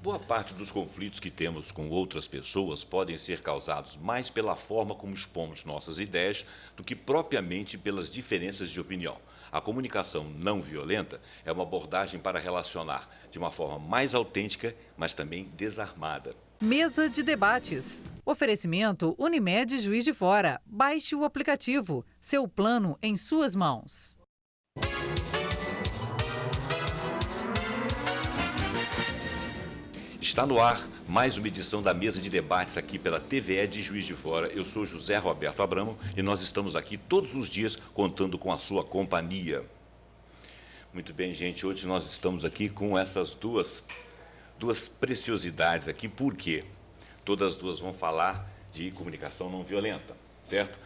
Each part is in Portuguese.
Boa parte dos conflitos que temos com outras pessoas podem ser causados mais pela forma como expomos nossas ideias do que propriamente pelas diferenças de opinião. A comunicação não violenta é uma abordagem para relacionar de uma forma mais autêntica, mas também desarmada. Mesa de debates. Oferecimento Unimed Juiz de Fora. Baixe o aplicativo. Seu plano em suas mãos. Está no ar mais uma edição da Mesa de Debates aqui pela TVE de Juiz de Fora. Eu sou José Roberto Abramo e nós estamos aqui todos os dias contando com a sua companhia. Muito bem, gente, hoje nós estamos aqui com essas duas preciosidades aqui. Por quê? Todas as duas vão falar de comunicação não violenta, certo?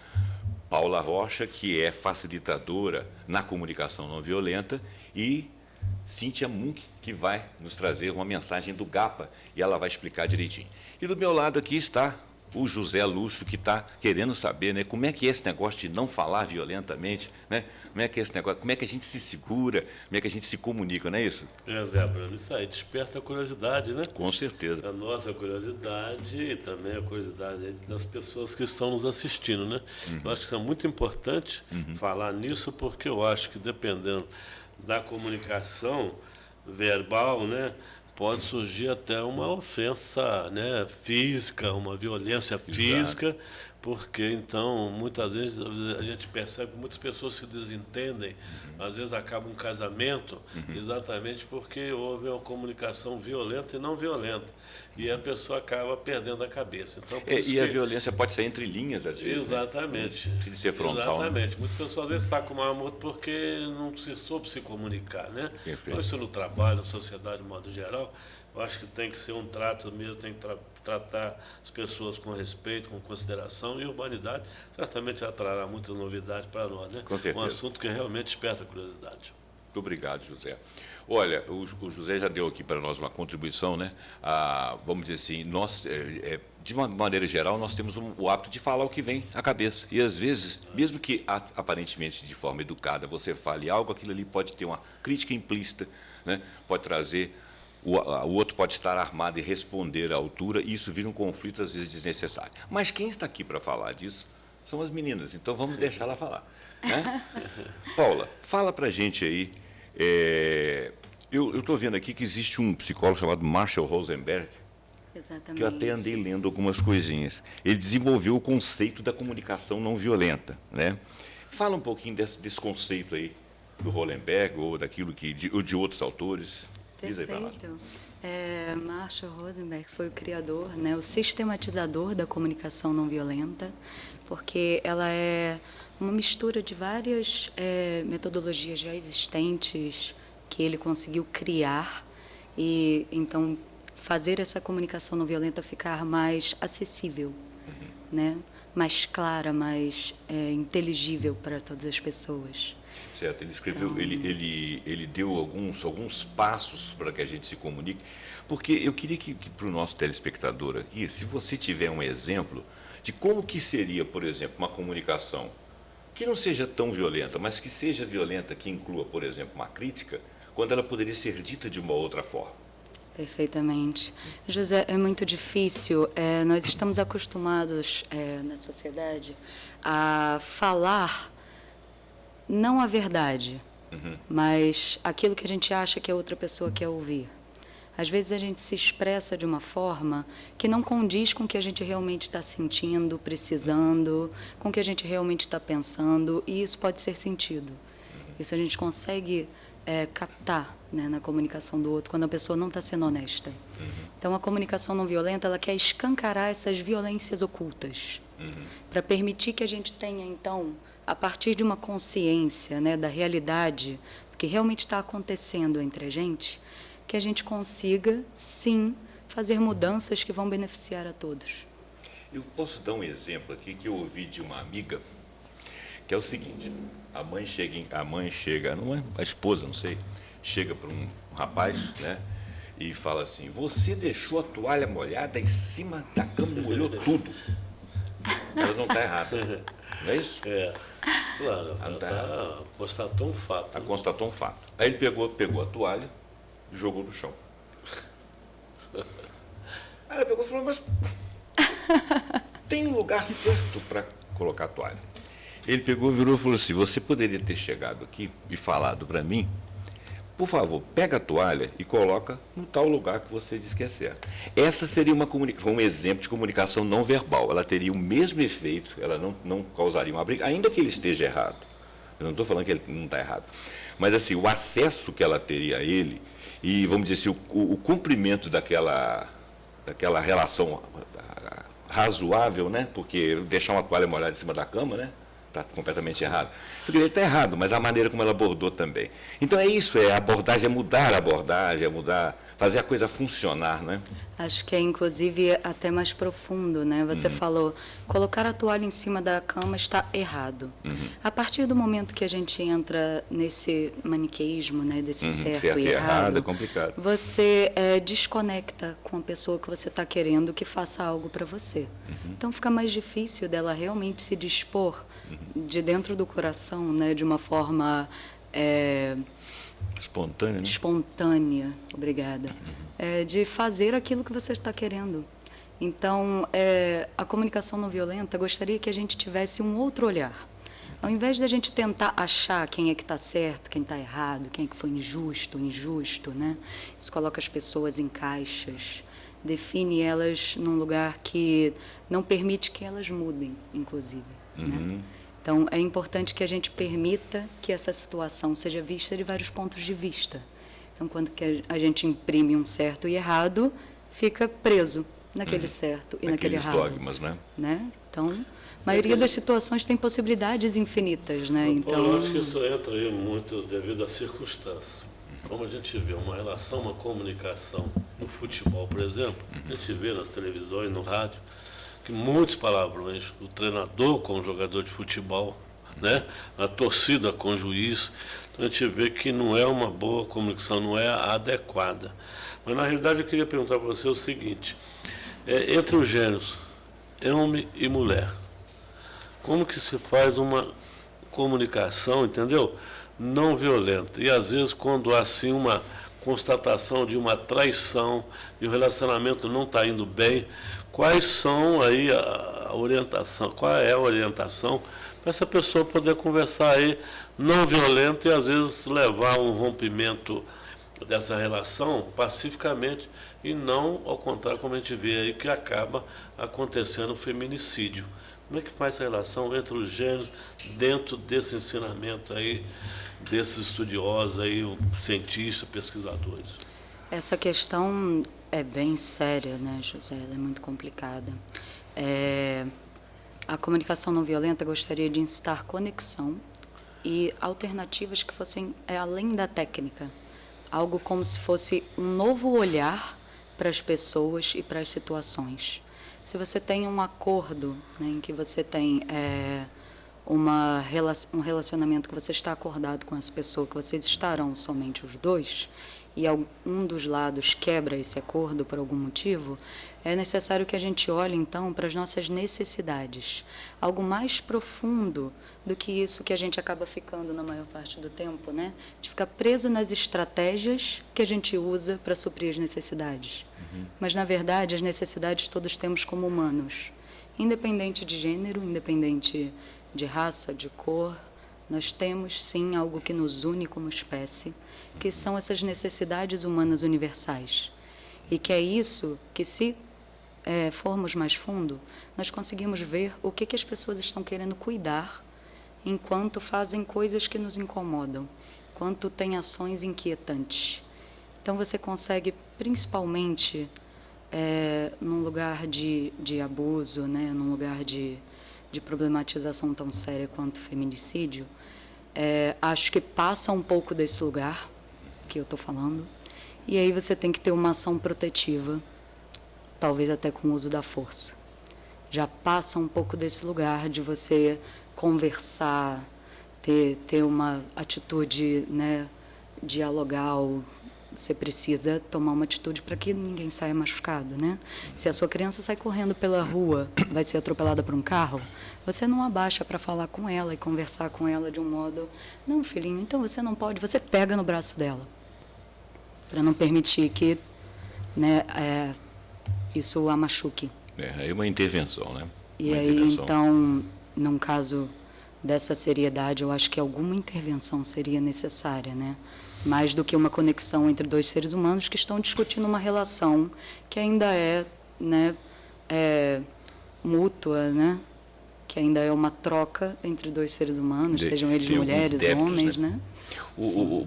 Paula Rocha, que é facilitadora na comunicação não violenta, e Cíntia Munk, que vai nos trazer uma mensagem do GAPA, e ela vai explicar direitinho. E do meu lado aqui está o José Lúcio, que está querendo saber, né, como é que é esse negócio de não falar violentamente, né? Como é que é esse negócio, como é que a gente se segura, como é que a gente se comunica, não é isso? Zé Abramo, isso aí desperta a curiosidade, né? Com certeza. A nossa curiosidade e também a curiosidade das pessoas que estão nos assistindo, né? Eu acho que isso é muito importante falar nisso, porque eu acho que dependendo da comunicação verbal, né, pode surgir até uma ofensa, né, física, uma violência física, porque então muitas vezes a gente percebe que muitas pessoas se desentendem, às vezes acaba um casamento exatamente porque houve uma comunicação violenta e não violenta, e a pessoa acaba perdendo a cabeça. Então, E a violência pode ser entre linhas, às vezes. Exatamente. Né? Se ser frontal. Exatamente. Muitas pessoas às vezes estão com mau humor porque não se soube se comunicar, né? Então, isso no trabalho, na sociedade, de modo geral, eu acho que tem que ser um trato mesmo, tem que tratar as pessoas com respeito, com consideração, e urbanidade certamente atrará muitas novidades para nós, né? Com certeza. Um assunto que realmente desperta a curiosidade. Muito obrigado, José. Olha, o José já deu aqui para nós uma contribuição, né? Vamos dizer assim, nós, de uma maneira geral, nós temos o hábito de falar o que vem à cabeça. E, às vezes, mesmo que aparentemente de forma educada você fale algo, aquilo ali pode ter uma crítica implícita, né? Pode trazer, o outro pode estar armado e responder à altura, e isso vira um conflito, às vezes, desnecessário. Mas quem está aqui para falar disso são as meninas, então vamos deixar ela falar. Né? Paula, fala para a gente aí. Eu estou vendo aqui que existe um psicólogo chamado Marshall Rosenberg, Exatamente. que eu até andei lendo algumas coisinhas. Ele desenvolveu o conceito da comunicação não violenta. Né? Fala um pouquinho desse conceito aí do Rosenberg ou daquilo ou de outros autores. Diz aí para nós. Perfeito. Marshall Rosenberg foi o criador, né, o sistematizador da comunicação não violenta, porque ela é uma mistura de várias metodologias já existentes que ele conseguiu criar e, então, fazer essa comunicação não violenta ficar mais acessível, né? Mais clara, mais inteligível para todas as pessoas. Certo, ele escreveu, então, ele deu alguns passos para que a gente se comunique, porque eu queria que para o nosso telespectador aqui, se você tiver um exemplo de como que seria, por exemplo, uma comunicação que não seja tão violenta, mas que seja violenta, que inclua, por exemplo, uma crítica, quando ela poderia ser dita de uma outra forma. Perfeitamente. José, é muito difícil. Nós estamos acostumados na sociedade a falar não a verdade, mas aquilo que a gente acha que a outra pessoa quer ouvir. Às vezes a gente se expressa de uma forma que não condiz com o que a gente realmente está sentindo, precisando, com o que a gente realmente está pensando, e isso pode ser sentido. Isso a gente consegue captar, né, na comunicação do outro, quando a pessoa não está sendo honesta. Então, a comunicação não violenta, ela quer escancarar essas violências ocultas, para permitir que a gente tenha, então, a partir de uma consciência, né, da realidade, do que realmente está acontecendo entre a gente, que a gente consiga, sim, fazer mudanças que vão beneficiar a todos. Eu posso dar um exemplo aqui que eu ouvi de uma amiga, que é o seguinte: a esposa, não sei, chega para um rapaz, né, e fala assim: você deixou a toalha molhada em cima da cama e molhou tudo. Ela não está errada, não é isso? Claro, ela constatou um fato. Ela constatou um fato. Aí ele pegou a toalha e jogou no chão. Aí ela pegou e falou, mas tem um lugar certo para colocar a toalha. Ele pegou, virou e falou assim, você poderia ter chegado aqui e falado para mim, por favor, pega a toalha e coloca no tal lugar que você disse que é certo. Essa seria um exemplo de comunicação não verbal. Ela teria o mesmo efeito, ela não causaria uma briga, ainda que ele esteja errado. Eu não estou falando que ele não está errado. Mas assim, o acesso que ela teria a ele, e vamos dizer assim, o cumprimento daquela relação razoável, né? Porque deixar uma toalha molhada em cima da cama, né? Está completamente errado. Ele está errado, mas a maneira como ela abordou também. Então é isso, é a abordagem, é mudar a abordagem, é mudar, fazer a coisa funcionar, né? Acho que é, inclusive, até mais profundo, né? Você falou, colocar a toalha em cima da cama está errado. A partir do momento que a gente entra nesse maniqueísmo, né? Desse certo e errado, é complicado. Você desconecta com a pessoa que você está querendo que faça algo para você. Então, fica mais difícil dela realmente se dispor de dentro do coração, né? De uma forma... Espontânea, né? Espontânea, obrigada. De fazer aquilo que você está querendo. Então, a comunicação não violenta, gostaria que a gente tivesse um outro olhar. Ao invés de a gente tentar achar quem é que está certo, quem está errado, quem é que foi injusto, né? Isso coloca as pessoas em caixas, define elas num lugar que não permite que elas mudem, inclusive, né? Então, é importante que a gente permita que essa situação seja vista de vários pontos de vista. Então, quando que a gente imprime um certo e errado, fica preso naquele certo e naquele errado. Dogmas, né? Então, a maioria das situações tem possibilidades infinitas, né? Então, eu acho que isso entra aí muito devido às circunstâncias. Como a gente vê uma relação, uma comunicação no futebol, por exemplo, a gente vê nas televisões, no rádio, que muitos palavrões, o treinador com o jogador de futebol, né? A torcida com o juiz. Então a gente vê que não é uma boa comunicação, não é adequada. Mas na realidade eu queria perguntar para você o seguinte, entre os gêneros, homem e mulher, como que se faz uma comunicação, entendeu? Não violenta. E às vezes quando há assim uma constatação de uma traição e o relacionamento não está indo bem, quais são aí a orientação, qual é a orientação para essa pessoa poder conversar aí não violento e às vezes levar a um rompimento dessa relação pacificamente e não ao contrário como a gente vê aí que acaba acontecendo o feminicídio. Como é que faz essa relação entre os gêneros dentro desse ensinamento aí, desses estudiosos aí, cientistas, pesquisadores? essa questão é bem séria, né, José? Ela é muito complicada. A comunicação não violenta gostaria de incitar conexão e alternativas que fossem além da técnica. Algo como se fosse um novo olhar para as pessoas e para as situações. Se você tem um acordo, né, em que você tem um relacionamento que você está acordado com essa pessoa, que vocês estarão somente os dois, e um dos lados quebra esse acordo por algum motivo, é necessário que a gente olhe, então, para as nossas necessidades. Algo mais profundo do que isso que a gente acaba ficando na maior parte do tempo, né? De ficar preso nas estratégias que a gente usa para suprir as necessidades. Mas, na verdade, as necessidades todos temos como humanos. Independente de gênero, independente de raça, de cor, nós temos, sim, algo que nos une como espécie, que são essas necessidades humanas universais. E que é isso que, se formos mais fundo, nós conseguimos ver o que as pessoas estão querendo cuidar enquanto fazem coisas que nos incomodam, enquanto têm ações inquietantes. Então, você consegue, principalmente, num lugar de abuso, né, num lugar de problematização tão séria quanto o feminicídio, acho que passa um pouco desse lugar que eu estou falando, e aí você tem que ter uma ação protetiva, talvez até com o uso da força. Já passa um pouco desse lugar de você conversar, ter uma atitude, né, dialogal. Você precisa tomar uma atitude para que ninguém saia machucado, né? Se a sua criança sai correndo pela rua, vai ser atropelada por um carro, você não abaixa para falar com ela e conversar com ela de um modo, não, filhinho, então você não pode, você pega no braço dela, para não permitir que né, isso a machuque. É uma intervenção, né? E Uma aí, intervenção. então, num caso dessa seriedade, eu acho que alguma intervenção seria necessária, né? Mais do que uma conexão entre dois seres humanos que estão discutindo uma relação que ainda é, né, mútua, né? Que ainda é uma troca entre dois seres humanos, sejam eles Tem alguns mulheres, débitos, homens, né?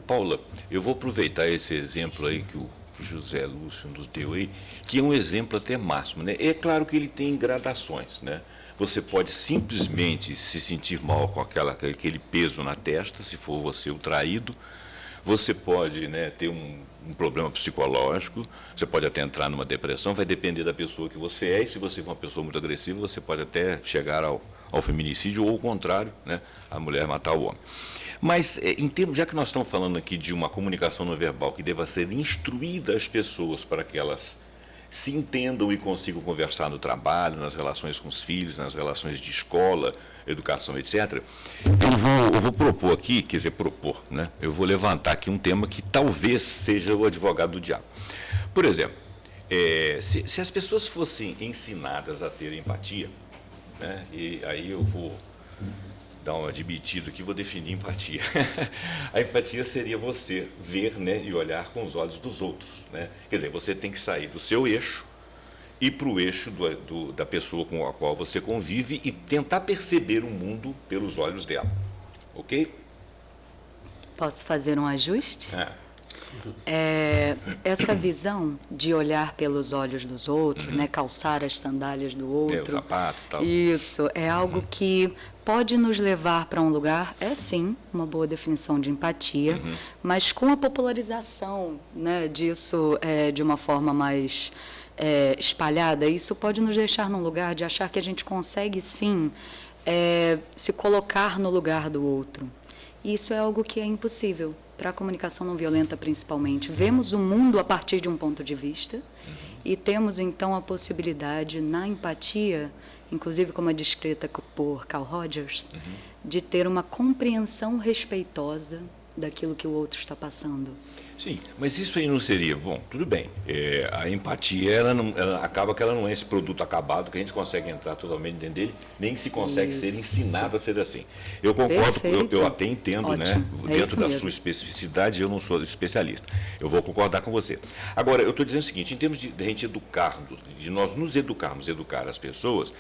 Paula, eu vou aproveitar esse exemplo aí que o José Lúcio nos deu aí, que é um exemplo até máximo, né? É claro que ele tem gradações, né? Você pode simplesmente se sentir mal com aquele peso na testa, se for você o traído. Você pode, né, ter um problema psicológico, você pode até entrar numa depressão, vai depender da pessoa que você é, e se você for uma pessoa muito agressiva, você pode até chegar ao feminicídio, ou o contrário, né, a mulher matar o homem. Mas, em termos, já que nós estamos falando aqui de uma comunicação não verbal que deva ser instruída às pessoas para que elas se entendam e consigam conversar no trabalho, nas relações com os filhos, nas relações de escola, educação, etc., eu vou propor aqui, quer dizer, né? Eu vou levantar aqui um tema que talvez seja o advogado do diabo. Por exemplo, se as pessoas fossem ensinadas a ter empatia, né, e aí eu vou dar um admitido aqui, vou definir empatia. A empatia seria você ver, né, e olhar com os olhos dos outros, né? Quer dizer, você tem que sair do seu eixo e para o eixo da pessoa com a qual você convive e tentar perceber o mundo pelos olhos dela. Ok? Posso fazer um ajuste? Essa visão de olhar pelos olhos dos outros, né, calçar as sandálias do outro. O sapato e tal. Isso, é algo que pode nos levar para um lugar, sim, uma boa definição de empatia, mas com a popularização, né, disso de uma forma mais espalhada, isso pode nos deixar num lugar de achar que a gente consegue, sim, se colocar no lugar do outro. E isso é algo que é impossível para a comunicação não violenta, principalmente. Vemos o mundo a partir de um ponto de vista e temos, então, a possibilidade, na empatia, inclusive como é descrita por Carl Rogers, de ter uma compreensão respeitosa daquilo que o outro está passando. Sim, mas isso aí não seria, bom, tudo bem, a empatia, ela acaba que ela não é esse produto acabado que a gente consegue entrar totalmente dentro dele, nem que se consegue ser ensinado a ser assim. Eu concordo, eu até entendo, ótimo, né, dentro da mesmo. sua especificidade, eu não sou especialista, eu vou concordar com você. Agora, eu estou dizendo o seguinte, em termos de a gente educar, de nós nos educarmos, educar as pessoas,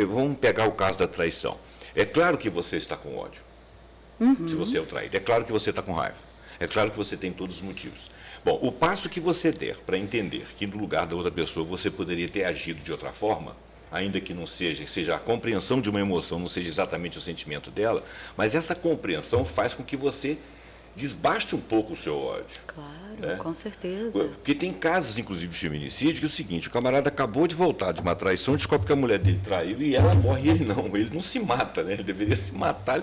vamos pegar o caso da traição. É claro que você está com ódio, se você é o traído, é claro que você está com raiva. É claro que você tem todos os motivos. Bom, o passo que você der para entender que no lugar da outra pessoa você poderia ter agido de outra forma, ainda que não seja a compreensão de uma emoção, não seja exatamente o sentimento dela, mas essa compreensão faz com que você desbaste um pouco o seu ódio. Claro, né? Com certeza. Porque tem casos, inclusive, de feminicídio, que é o seguinte, o camarada acabou de voltar de uma traição, descobre que a mulher dele traiu e ela morre e ele não se mata, né? Ele deveria se matar,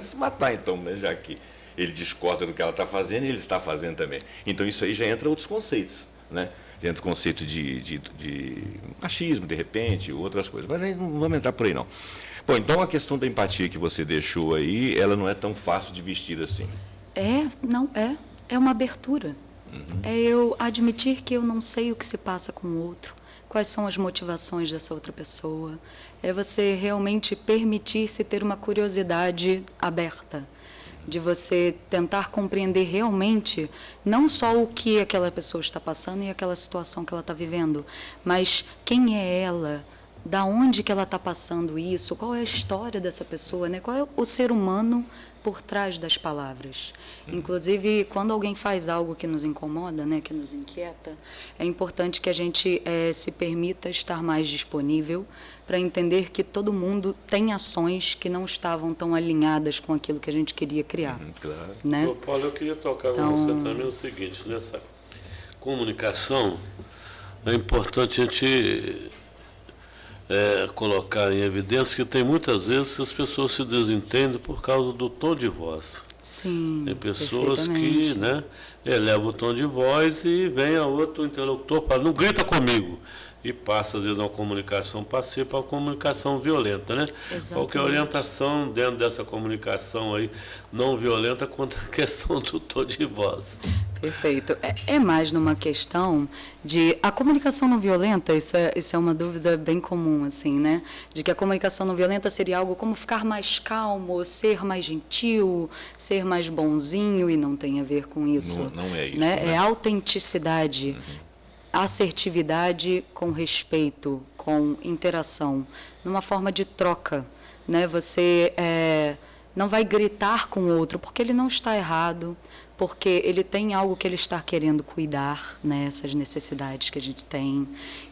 então, né? Já que ele discorda do que ela está fazendo e ele está fazendo também. Então, isso aí já entra outros conceitos, né? Já entra o conceito de machismo, de repente, outras coisas. Mas aí não vamos entrar por aí, não. Bom, então a questão da empatia que você deixou aí, ela não é tão fácil de vestir assim. É uma abertura. É eu admitir que eu não sei o que se passa com o outro, quais são as motivações dessa outra pessoa. É você realmente permitir-se ter uma curiosidade aberta, de você tentar compreender realmente não só o que aquela pessoa está passando e aquela situação que ela está vivendo, mas quem é ela, da onde que ela está passando isso, qual é a história dessa pessoa, né? Qual é o ser humano por trás das palavras. Inclusive, quando alguém faz algo que nos incomoda, né, que nos inquieta, é importante que a gente se permita estar mais disponível para entender que todo mundo tem ações que não estavam tão alinhadas com aquilo que a gente queria criar. Claro. Né? Ô, Paulo, eu queria tocar com você também o seguinte, nessa comunicação, é importante a gente colocar em evidência que tem muitas vezes que as pessoas se desentendem por causa do tom de voz. Sim, tem pessoas que, né, elevam o tom de voz e vem a outro interlocutor para não grita comigo. E passa, às vezes, uma comunicação passiva para uma comunicação violenta, né? Exatamente. Qualquer orientação dentro dessa comunicação aí não violenta quanto à questão do tom de voz. Perfeito. É mais numa questão de... A comunicação não violenta, isso é uma dúvida bem comum, assim, né? De que a comunicação não violenta seria algo como ficar mais calmo, ser mais gentil, ser mais bonzinho, e não tem a ver com isso. Não é isso. Né? Né? É autenticidade, assertividade com respeito, com interação, numa forma de troca. Né? Você não vai gritar com o outro, porque ele não está errado, porque ele tem algo que ele está querendo cuidar, né? Essas necessidades que a gente tem.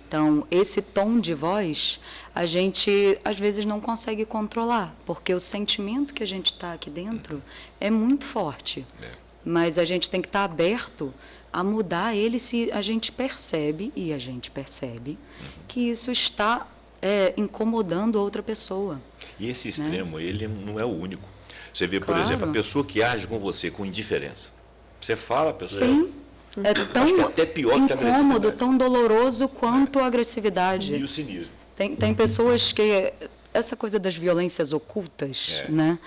Então, esse tom de voz, a gente, às vezes, não consegue controlar, porque o sentimento que a gente está aqui dentro é muito forte. Mas a gente tem que estar aberto a mudar ele se a gente percebe, e a gente percebe, que isso está incomodando outra pessoa. E esse extremo, ele não é o único. Você vê, por Claro. exemplo, a pessoa que age com você com indiferença. Você fala, a pessoa... Sim, é tão Acho que é até pior que a incômodo, agressividade. tão doloroso quanto a agressividade. E o cinismo. Tem pessoas que... Essa coisa das violências ocultas, né?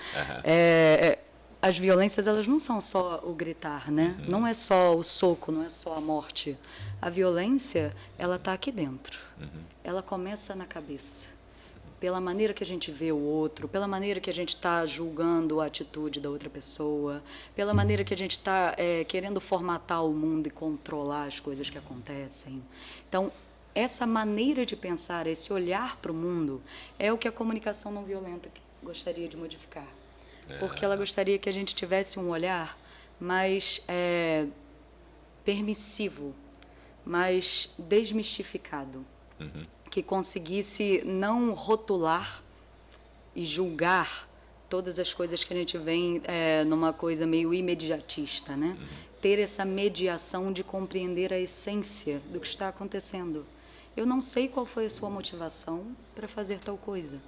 As violências, elas não são só o gritar, né? Não é só o soco, não é só a morte. A violência, ela está aqui dentro. Ela começa na cabeça. Pela maneira que a gente vê o outro, pela maneira que a gente está julgando a atitude da outra pessoa, pela maneira que a gente está querendo formatar o mundo e controlar as coisas que acontecem. Então, essa maneira de pensar, esse olhar para o mundo, é o que a comunicação não violenta gostaria de modificar. Porque ela gostaria que a gente tivesse um olhar mais permissivo, mais desmistificado. Que conseguisse não rotular e julgar todas as coisas que a gente vem numa coisa meio imediatista, né? Ter essa mediação de compreender a essência do que está acontecendo. Eu não sei qual foi a sua motivação para fazer tal coisa.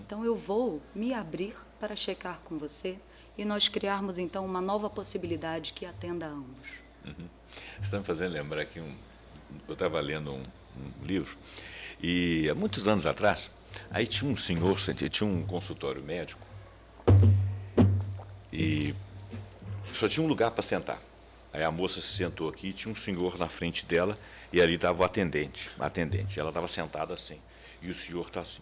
Então, eu vou me abrir para checar com você e nós criarmos, então, uma nova possibilidade que atenda a ambos. Você está me fazendo lembrar que eu estava lendo um livro, e há muitos anos atrás, aí tinha um senhor, tinha um consultório médico, e só tinha um lugar para sentar. Aí a moça se sentou aqui, tinha um senhor na frente dela, e ali estava o atendente. Ela estava sentada assim, e o senhor está assim.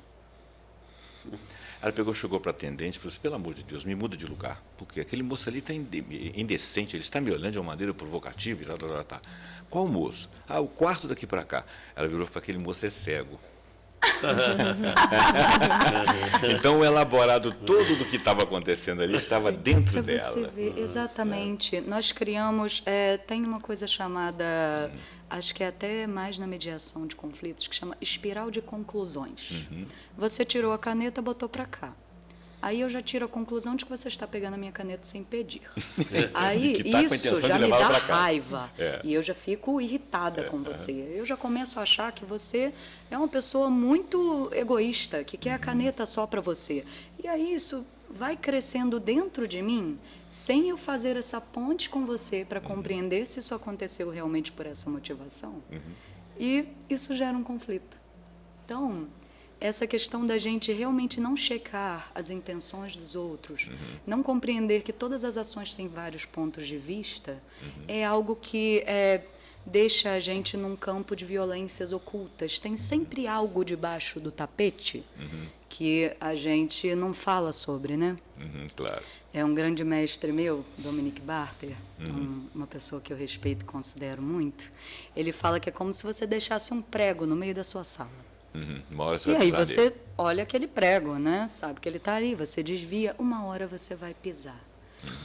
Ela chegou para o atendente e falou assim: pelo amor de Deus, me muda de lugar, porque aquele moço ali está indecente, ele está me olhando de uma maneira provocativa e tal. Qual moço? Ah, o quarto daqui para cá. Ela virou e falou: aquele moço é cego. Então, o elaborado todo do que estava acontecendo ali estava dentro Para você dela. ver, exatamente. Nós criamos, tem uma coisa chamada, acho que é até mais na mediação de conflitos, que chama espiral de conclusões. Você tirou a caneta, botou para cá. Aí eu já tiro a conclusão de que você está pegando a minha caneta sem pedir. Aí Que tá com a isso intenção de já me levar dá pra casa. raiva. E eu já fico irritada com você. Eu já começo a achar que você é uma pessoa muito egoísta, que quer a caneta só para você. E aí isso vai crescendo dentro de mim, sem eu fazer essa ponte com você para compreender se isso aconteceu realmente por essa motivação. E isso gera um conflito. Então, essa questão da gente realmente não checar as intenções dos outros, não compreender que todas as ações têm vários pontos de vista, é algo que deixa a gente num campo de violências ocultas. Tem sempre algo debaixo do tapete que a gente não fala sobre, né? Claro. É um grande mestre meu, Dominique Barter, uma pessoa que eu respeito e considero muito. Ele fala que é como se você deixasse um prego no meio da sua sala. Uma hora você E vai aí precisar você dele. olha aquele prego, né? Sabe que ele está ali, você desvia, uma hora você vai pisar.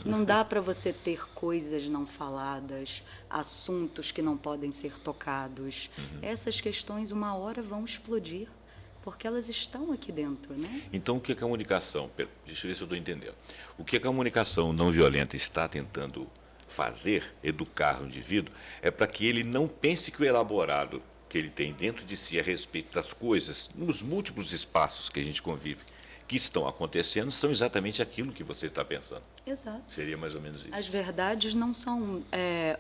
Não dá para você ter coisas não faladas, assuntos que não podem ser tocados. Essas questões, uma hora, vão explodir, porque elas estão aqui dentro, né? Então, o que a comunicação... Deixa eu ver se eu estou entendendo. O que a comunicação não violenta está tentando fazer, educar o indivíduo, é para que ele não pense que o elaborado que ele tem dentro de si a respeito das coisas, nos múltiplos espaços que a gente convive, que estão acontecendo, são exatamente aquilo que você está pensando. Exato. Seria mais ou menos isso. As verdades não são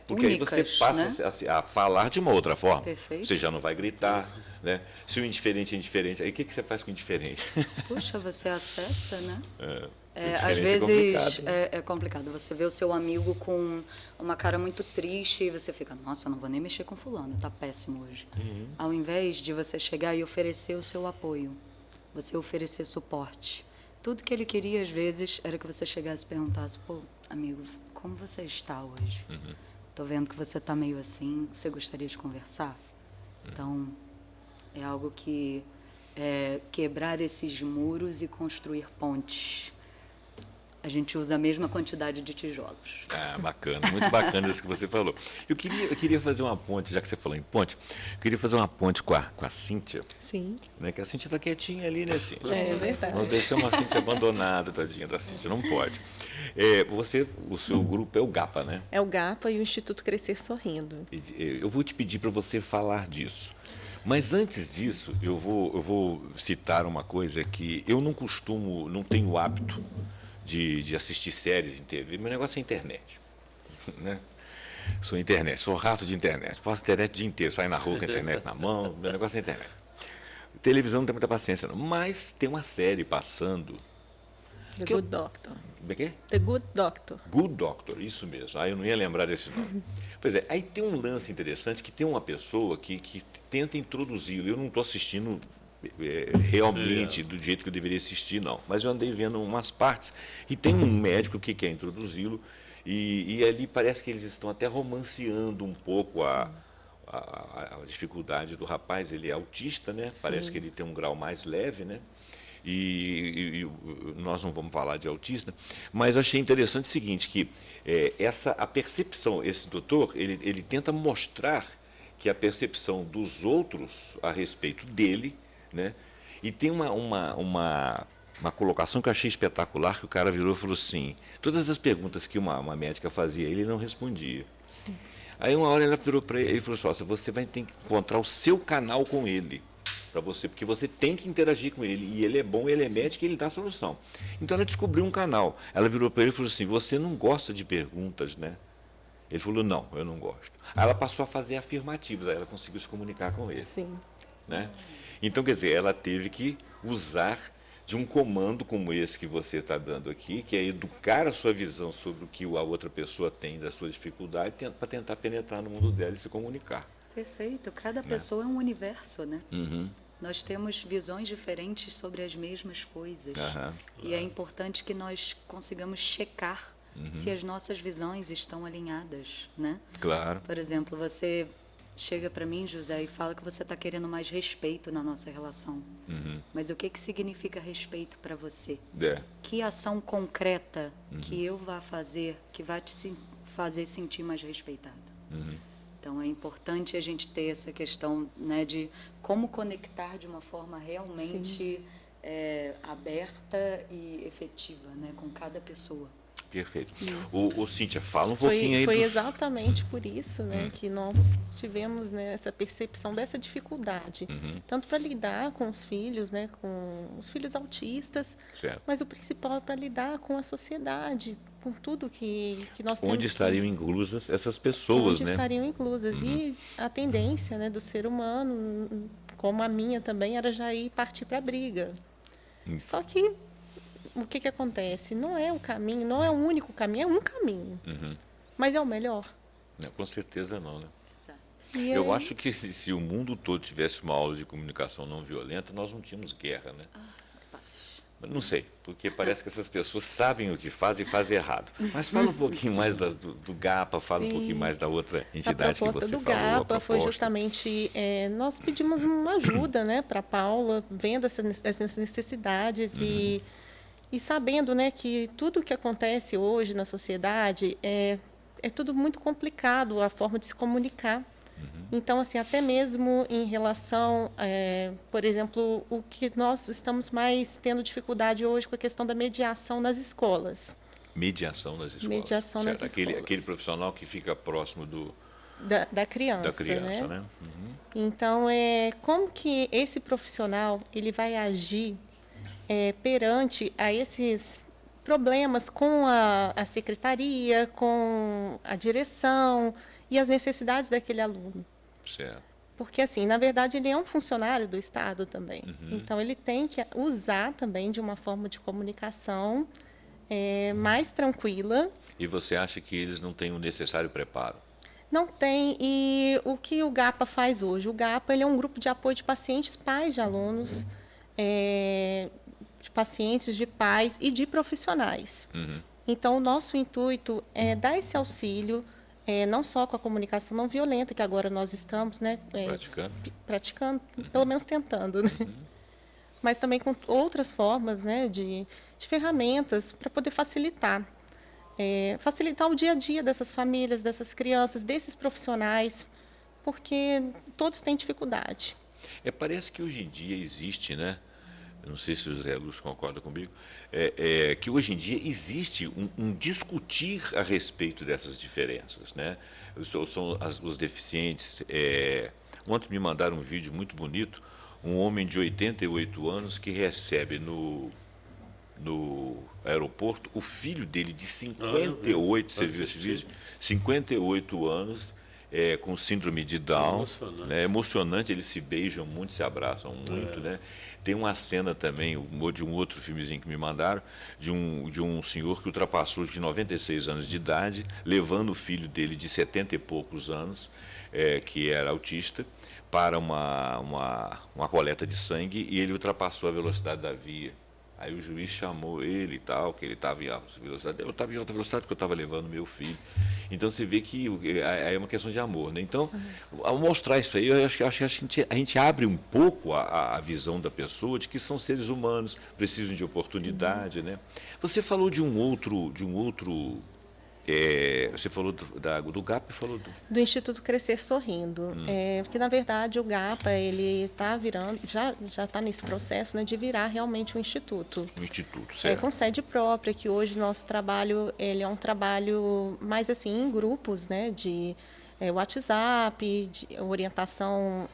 Porque únicas, aí você passa, né? a falar de uma outra forma. Perfeito. Você já não vai gritar, né? Se o indiferente é indiferente, aí o que você faz com o indiferente? Puxa, você acessa, né? Às Diferença é vezes complicado, né? é complicado. Você vê o seu amigo com uma cara muito triste e você fica, nossa, eu não vou nem mexer com fulano, tá péssimo hoje. Ao invés de você chegar e oferecer o seu apoio, você oferecer suporte. Tudo que ele queria, às vezes, era que você chegasse e perguntasse, pô, amigo, como você está hoje? Tô vendo que você tá meio assim, você gostaria de conversar? Então, é algo que quebrar esses muros e construir pontes. A gente usa a mesma quantidade de tijolos. Ah, bacana, muito bacana isso que você falou. Eu queria fazer uma ponte, já que você falou em ponte, eu queria fazer uma ponte com a Cíntia, Sim, né? Que a Cíntia está quietinha ali, né, Cíntia? é verdade. Nós deixamos a Cíntia abandonada, tadinha da Cíntia, não pode. O seu grupo é o GAPA, né? É o GAPA e o Instituto Crescer Sorrindo. Eu vou te pedir para você falar disso. Mas antes disso, eu vou citar uma coisa que eu não tenho o hábito de assistir séries em TV. Meu negócio é internet. Né? Sou rato de internet. Faço internet o dia inteiro, saio na rua com a internet na mão, meu negócio é internet. Televisão não tem muita paciência, não. Mas tem uma série passando. The Que eu- Good Doctor. Como é que é? The Good Doctor. Good Doctor, isso mesmo. Eu não ia lembrar desse nome. Pois é, aí tem um lance interessante que tem uma pessoa que tenta introduzi-lo. Eu não estou assistindo realmente do jeito que eu deveria assistir, não. Mas eu andei vendo umas partes e tem um médico que quer introduzi-lo e ali parece que eles estão até romanceando um pouco a dificuldade do rapaz. Ele é autista, né? Parece que ele tem um grau mais leve, né? E nós não vamos falar de autista, mas achei interessante o seguinte, que a percepção, esse doutor, ele tenta mostrar que a percepção dos outros a respeito dele, né? E tem uma colocação que eu achei espetacular, que o cara virou e falou assim, todas as perguntas que uma médica fazia, ele não respondia. Aí uma hora ela virou para ele e falou assim, ó, você vai ter que encontrar o seu canal com ele, para você, porque você tem que interagir com ele, e ele é bom, ele é médico e ele dá a solução. Então ela descobriu um canal. Ela virou para ele e falou assim, você não gosta de perguntas, né? Ele falou, não, eu não gosto. Aí ela passou a fazer afirmativos, aí ela conseguiu se comunicar com ele. Sim. Né? Então, quer dizer, ela teve que usar de um comando como esse que você está dando aqui, que é educar a sua visão sobre o que a outra pessoa tem da sua dificuldade, para tentar penetrar no mundo dela e se comunicar. Perfeito. Cada pessoa é um universo, né? Uhum. Nós temos visões diferentes sobre as mesmas coisas. Aham. E é importante que nós consigamos checar se as nossas visões estão alinhadas, né? Claro. Por exemplo, você chega para mim, José, e fala que você está querendo mais respeito na nossa relação. Mas o que significa respeito para você? Que ação concreta que eu vá fazer que vai te fazer sentir mais respeitado? Então, é importante a gente ter essa questão, né, de como conectar de uma forma realmente aberta e efetiva, né, com cada pessoa. Perfeito. O Cíntia, fala um pouquinho aí Foi dos... exatamente por isso, né, que nós tivemos, né, essa percepção dessa dificuldade, tanto para lidar com os filhos, né, com os filhos autistas, Certo. mas o principal é para lidar com a sociedade, com tudo que nós temos. Onde estariam inclusas essas pessoas, onde né? estariam inclusas. E a tendência, né, do ser humano, como a minha também, era já ir partir para a briga. Só que o que acontece? Não é o caminho, não é o único caminho, é um caminho. Mas é o melhor. Não, com certeza não, né? Exato. E Eu aí- acho que se o mundo todo tivesse uma aula de comunicação não violenta, nós não tínhamos guerra, né? Mas não sei, porque parece que essas pessoas sabem o que fazem e fazem errado. Mas fala um pouquinho mais do GAPA, fala um Sim. pouquinho mais da outra A entidade que proposta você do falou. a GAPA foi proposta. justamente, nós pedimos uma ajuda, né, para a Paula, vendo essas necessidades e sabendo, né, que tudo o que acontece hoje na sociedade é tudo muito complicado, a forma de se comunicar. Então, assim, até mesmo em relação, por exemplo, o que nós estamos mais tendo dificuldade hoje com a questão da mediação nas escolas. Mediação nas escolas. Mediação nas certo? escolas. Aquele profissional que fica próximo Da criança, da criança, né? Então, como que esse profissional ele vai agir perante a esses problemas com a secretaria, com a direção e as necessidades daquele aluno? Certo. Porque, assim, na verdade, ele é um funcionário do Estado também. Então, ele tem que usar também de uma forma de comunicação mais tranquila. E você acha que eles não têm o necessário preparo? Não tem. E o que o GAPA faz hoje? O GAPA ele é um grupo de apoio de pacientes, pais de alunos, de pacientes, de pais e de profissionais. Então, o nosso intuito é dar esse auxílio, não só com a comunicação não violenta, que agora nós estamos, né, praticando, pelo menos tentando, né? Mas também com outras formas, né, de ferramentas para poder facilitar. Facilitar o dia a dia dessas famílias, dessas crianças, desses profissionais, porque todos têm dificuldade. Parece que hoje em dia existe, né? Eu não sei se o Zé Lúcio concorda comigo, que hoje em dia existe um discutir a respeito dessas diferenças, né? São os deficientes. Ontem me mandaram um vídeo muito bonito, um homem de 88 anos que recebe no aeroporto o filho dele de 58, você viu esse vídeo? 58 anos, com síndrome de Down. Emocionante. Né? Emocionante, eles se beijam muito, se abraçam muito, né? Tem uma cena também, de um outro filmezinho que me mandaram, de um senhor que ultrapassou de 96 anos de idade, levando o filho dele de 70 e poucos anos, que era autista, para uma coleta de sangue, e ele ultrapassou a velocidade da via. Aí o juiz chamou ele e tal, que ele estava em alta velocidade. Eu estava em alta velocidade porque eu estava levando meu filho. Então você vê que é uma questão de amor, né? Então, ao mostrar isso aí, eu acho que a gente abre um pouco a visão da pessoa de que são seres humanos, precisam de oportunidade, né? Você falou de um outro. Você falou do GAPA e falou do Instituto Crescer Sorrindo. Porque, na verdade, o GAPA ele está virando, já está nesse processo, né, de virar realmente um instituto. Um instituto, certo. Com sede própria, que hoje nosso trabalho ele é um trabalho mais assim em grupos, né, de WhatsApp, de orientação.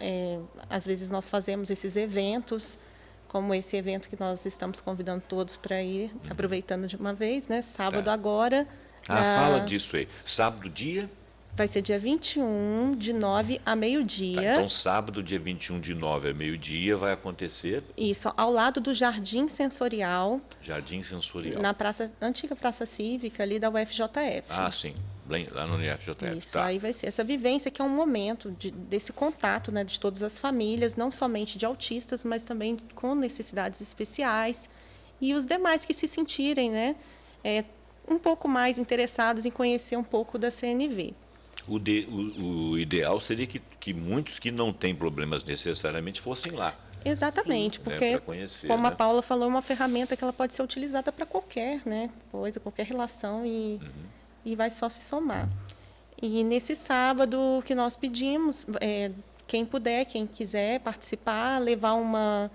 Às vezes nós fazemos esses eventos, como esse evento que nós estamos convidando todos para ir, aproveitando de uma vez, né, sábado agora. Fala disso aí. Sábado, dia? Vai ser dia 21, de 9 a meio-dia. Tá, então, sábado, dia 21, de 9 a meio-dia, vai acontecer... Isso, ao lado do Jardim Sensorial. Jardim Sensorial. Na antiga Praça Cívica, ali da UFJF. Ah, sim. Lá no UFJF. Isso, tá. Aí vai ser essa vivência, que é um momento desse contato, né, de todas as famílias, não somente de autistas, mas também com necessidades especiais. E os demais que se sentirem, né, um pouco mais interessados em conhecer um pouco da CNV. O ideal seria que muitos que não têm problemas necessariamente fossem lá. Exatamente, Sim, porque, pra conhecer, como né? a Paula falou, é uma ferramenta que ela pode ser utilizada para qualquer, né, coisa, qualquer relação, e vai só se somar. E nesse sábado, o que nós pedimos, quem puder, quem quiser participar, levar uma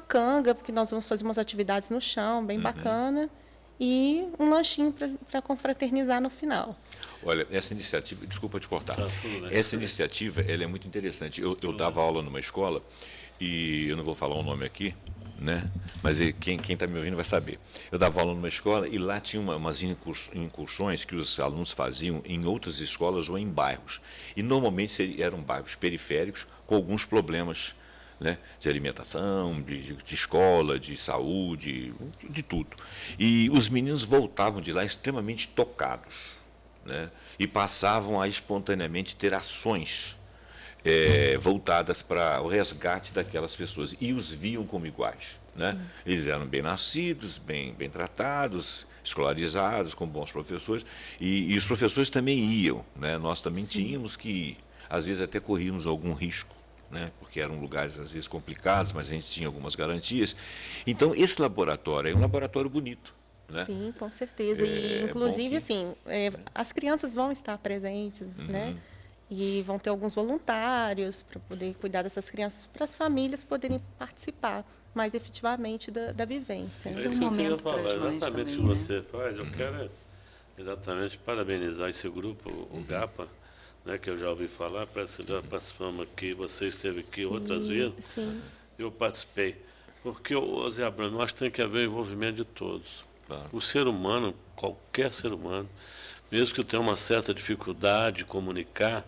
canga, porque nós vamos fazer umas atividades no chão, bem bacana, e um lanchinho para confraternizar no final. Olha, essa iniciativa, desculpa te cortar, Tá, tudo bem. essa iniciativa ela é muito interessante. Eu dava aula numa escola, e eu não vou falar o nome aqui, né? Mas quem está me ouvindo vai saber. Eu dava aula numa escola e lá tinha umas incursões que os alunos faziam em outras escolas ou em bairros. E normalmente eram bairros periféricos com alguns problemas, né, de alimentação, de escola, de saúde, de tudo. E os meninos voltavam de lá extremamente tocados, né, e passavam a espontaneamente ter ações voltadas para o resgate daquelas pessoas, e os viam como iguais, né? Eles eram bem nascidos, bem tratados, escolarizados, com bons professores, e os professores também iam, né? Nós também tínhamos que ir, às vezes até corríamos algum risco, né? Porque eram lugares às vezes complicados, mas a gente tinha algumas garantias. Então, esse laboratório é um laboratório bonito, né? Sim, com certeza. E, inclusive, assim, as crianças vão estar presentes, né? E vão ter alguns voluntários para poder cuidar dessas crianças, para as famílias poderem participar mais efetivamente da vivência. Esse é um isso que eu momento queria falar, para as mães exatamente também, o que né? você faz. Eu quero exatamente parabenizar esse grupo, o GAPA, né, que eu já ouvi falar, parece que já participamos aqui, você esteve aqui outras vezes, Sim. eu participei. Porque, Zé Abramo, eu acho que tem que haver envolvimento de todos. Claro. O ser humano, qualquer ser humano, mesmo que tenha uma certa dificuldade de comunicar,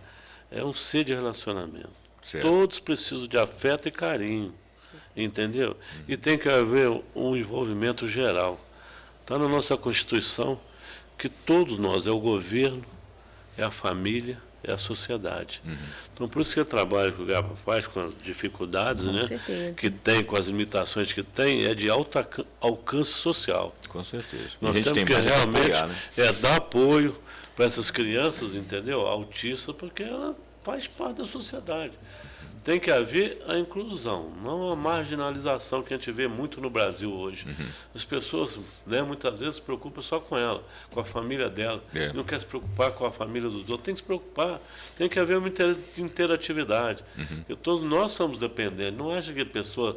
é um ser de relacionamento. Certo. Todos precisam de afeto e carinho, entendeu? E tem que haver um envolvimento geral. Está na nossa Constituição que todos nós, é o governo, é a família, é a sociedade. Então, por isso que o trabalho que o GAPA faz com as dificuldades, né, que tem, com as limitações que tem, é de alto alcance social. Com certeza. Nós temos que realmente dar apoio para essas crianças, entendeu? Autistas, porque ela faz parte da sociedade. Tem que haver a inclusão, não a marginalização que a gente vê muito no Brasil hoje. As pessoas, né, muitas vezes se preocupam só com ela, com a família dela, não quer se preocupar com a família dos outros. Tem que se preocupar, tem que haver uma interatividade. Porque todos nós somos dependentes. Não acha que a pessoa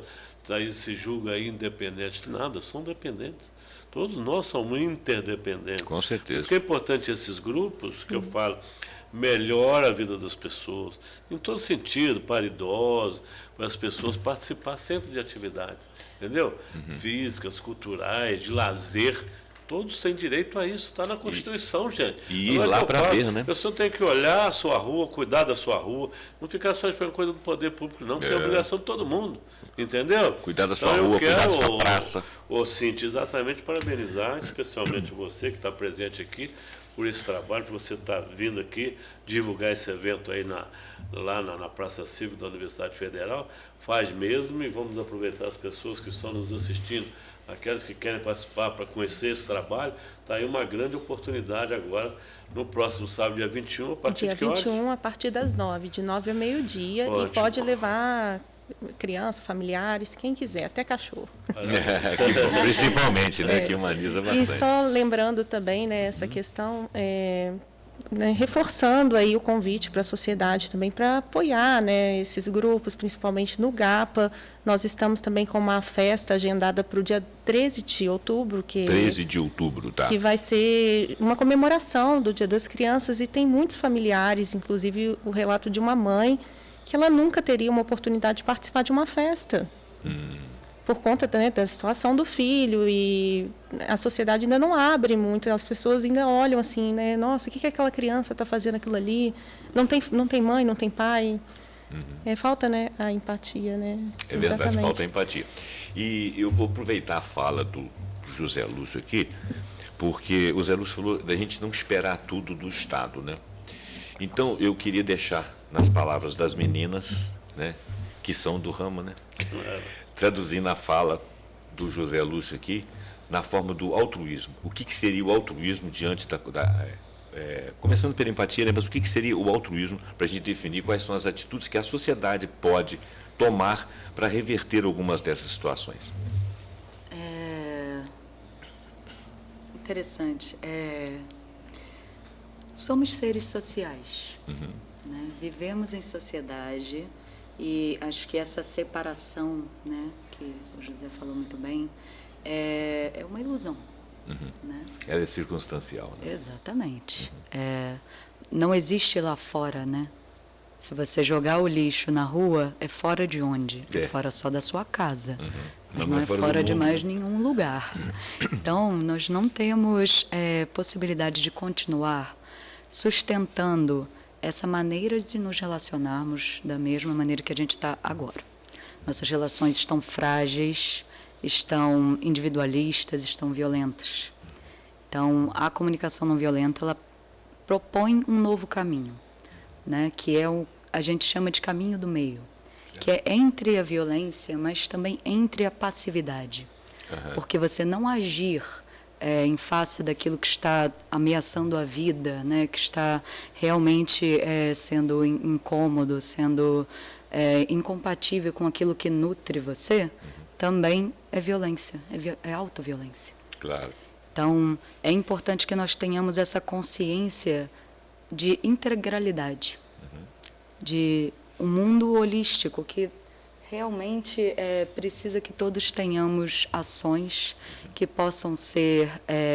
aí se julga aí independente? Nada, são dependentes. Todos nós somos interdependentes. Com certeza. Por isso que é importante esses grupos que eu falo, melhora a vida das pessoas, em todo sentido, para idosos, para as pessoas participar sempre de atividades, entendeu? Físicas, culturais, de lazer, todos têm direito a isso, está na Constituição, gente. E ir lá para ver, né? A pessoa tem que olhar a sua rua, cuidar da sua rua, não ficar só esperando coisa do poder público, não, porque é obrigação de todo mundo, entendeu? Cuidar da sua rua, cuidar da sua praça. Cíntia, exatamente parabenizar, especialmente você que está presente aqui, por esse trabalho, por você estar vindo aqui divulgar esse evento aí lá na Praça Cívica da Universidade Federal. Faz mesmo, e vamos aproveitar as pessoas que estão nos assistindo, aquelas que querem participar para conhecer esse trabalho. Está aí uma grande oportunidade agora, no próximo sábado, dia 21, a partir de que horas? Dia 21, a partir das 9, de 9 ao meio-dia, e pode levar criança, familiares, quem quiser, até cachorro. Principalmente, né, que humaniza bastante. E só lembrando também, né, essa questão, né, reforçando aí o convite para a sociedade também para apoiar, né, esses grupos, principalmente no GAPA. Nós estamos também com uma festa agendada para o dia 13 de outubro. 13 de outubro, tá. Que vai ser uma comemoração do Dia das Crianças, e tem muitos familiares, inclusive o relato de uma mãe, que ela nunca teria uma oportunidade de participar de uma festa, por conta, né, da situação do filho, e a sociedade ainda não abre muito, as pessoas ainda olham assim, né, nossa, o que aquela criança está fazendo aquilo ali? Não tem mãe, não tem pai. Falta, né, a empatia, né? É verdade, exatamente. Falta a empatia. E eu vou aproveitar a fala do José Lúcio aqui, porque o Zé Lúcio falou da gente não esperar tudo do Estado, né? Então, eu queria deixar nas palavras das meninas, né, que são do ramo, né, traduzindo a fala do José Lúcio aqui, na forma do altruísmo. O que seria o altruísmo diante começando pela empatia, né, mas o que seria o altruísmo, para a gente definir quais são as atitudes que a sociedade pode tomar para reverter algumas dessas situações? Interessante. Somos seres sociais, né? Vivemos em sociedade, e acho que essa separação, né, que o José falou muito bem, é uma ilusão. Né? Ela é circunstancial. Né? Exatamente. Não existe lá fora, né? Se você jogar o lixo na rua, é fora de onde? É fora só da sua casa. Mas não é fora de mais nenhum lugar. Então, nós não temos possibilidade de continuar sustentando essa maneira de nos relacionarmos da mesma maneira que a gente está agora. Nossas relações estão frágeis, estão individualistas, estão violentas. Então, a comunicação não violenta, ela propõe um novo caminho, né, que a gente chama de caminho do meio, que é entre a violência, mas também entre a passividade. Porque você não agir em face daquilo que está ameaçando a vida, né, que está realmente sendo incômodo, sendo incompatível com aquilo que nutre você, também é violência, é autoviolência. Claro. Então, é importante que nós tenhamos essa consciência de integralidade, de um mundo holístico que realmente precisa que todos tenhamos ações que possam ser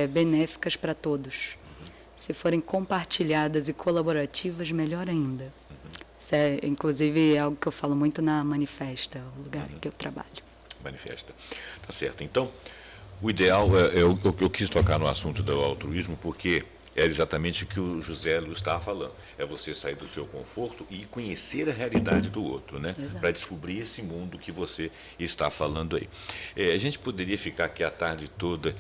benéficas para todos. Se forem compartilhadas e colaborativas, melhor ainda. Isso inclusive, é algo que eu falo muito na Manifesta, o lugar que eu trabalho. Manifesta. Tá certo. Então, o ideal, eu quis tocar no assunto do altruísmo porque É exatamente o que o José Lúcio estava falando. É você sair do seu conforto e conhecer a realidade do outro, né? Para descobrir esse mundo que você está falando aí. A gente poderia ficar aqui a tarde toda.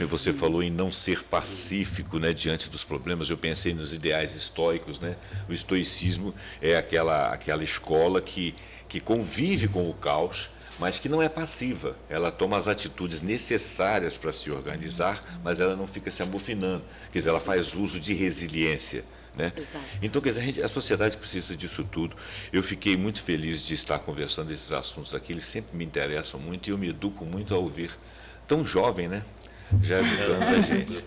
Você falou em não ser pacífico, né, diante dos problemas. Eu pensei nos ideais estoicos, né? O estoicismo é aquela escola que convive com o caos, mas que não é passiva. Ela toma as atitudes necessárias para se organizar, mas ela não fica se amofinando. Quer dizer, ela faz uso de resiliência, né? Exato. Então, quer dizer, a sociedade precisa disso tudo. Eu fiquei muito feliz de estar conversando esses assuntos aqui, eles sempre me interessam muito e eu me educo muito a ouvir. Tão jovem, né? Já educando a gente.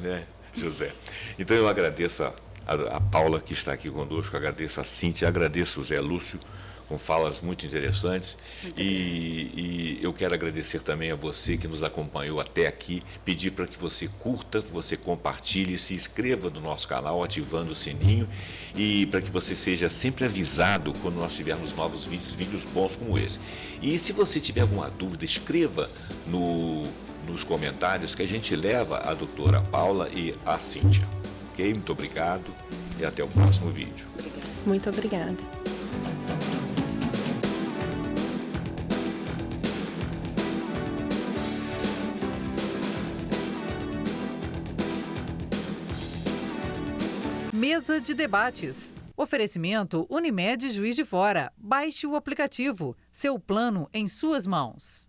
Né, José? Então, eu agradeço a Paula, que está aqui conosco, agradeço a Cíntia, agradeço o Zé Lúcio, com falas muito interessantes. E eu quero agradecer também a você que nos acompanhou até aqui, pedir para que você curta, você compartilhe, se inscreva no nosso canal, ativando o sininho, e para que você seja sempre avisado quando nós tivermos novos vídeos bons como esse. E se você tiver alguma dúvida, escreva nos comentários que a gente leva a doutora Paula e a Cíntia. Ok? Muito obrigado e até o próximo vídeo. Muito obrigada. Mesa de debates. Oferecimento Unimed Juiz de Fora. Baixe o aplicativo. Seu plano em suas mãos.